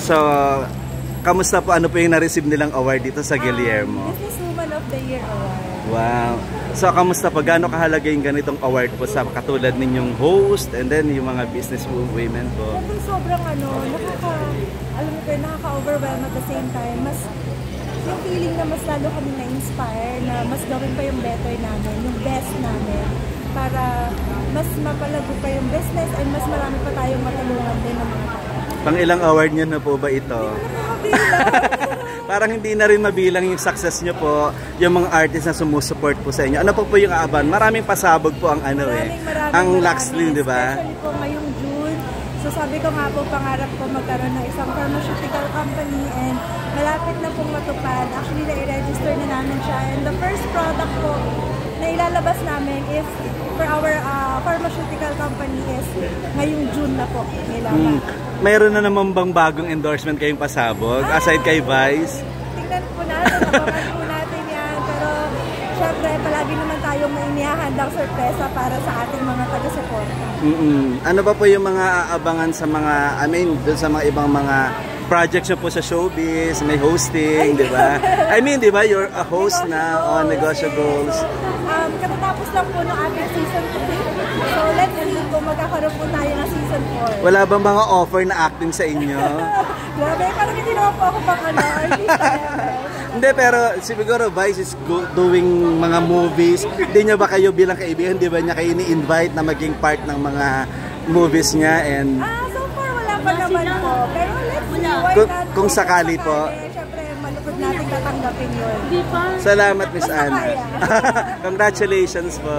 So, kamusta po? Ano po yung na-receive nilang award dito sa Guillermo? Businesswoman of the Year Award. Wow. So, kamusta po? Gaano kahalaga yung ganitong award po sa katulad ninyong host and then yung mga business women po? Sobrang nakaka-overwhelm at the same time. Mas yung feeling na mas lalo kami na-inspire na mas gawin pa yung better namin, yung best namin para mas mapalago pa yung business and mas marami pa tayong matulungan din ng mga tao. Pang ilang award nyo na po ba ito? Parang hindi na rin mabilang yung success nyo po, yung mga artists na sumusuport po sa inyo. Ano po yung aaban? Maraming pasabog po ang ang Luxlin, di ba? Especially po ngayong June. So sabi ko nga po, pangarap ko magkaroon ng isang pharmaceutical company and malapit na pong matupad. Actually, na-register na namin siya. And the first product po na ilalabas namin is for our pharmaceutical company is ngayong June na po nilabas. Mayroon na naman bang bagong endorsement kayong pasabog? Aside kay Vice? Tingnan po natin, abangan po natin yan. Pero syempre, palagi naman tayong may inihahandang sorpresa para sa ating mga taga-suporta. Ano ba po yung mga aabangan sa mga, dun sa mga ibang mga projects nyo po sa showbiz, may hosting, di ba? Di ba, you're a host na on Negosyables. Katatapos lang po ng ating season 3. So let's see kung magkakaroon po tayo ng season 4. Wala bang mga offer na acting sa inyo? Grabe, parang hindi naman po ako pang Hindi, pero siguro Vice is doing mga movies. Hindi niya ba kayo bilang kaibigan, di ba niya kayo ni-invite na maging part ng mga movies niya? And so far wala pa naman po. Pero let's see, why not? Kung sakali po. Siyempre, malupod natin tatanggapin yun. Salamat, Miss Ana. Congratulations po.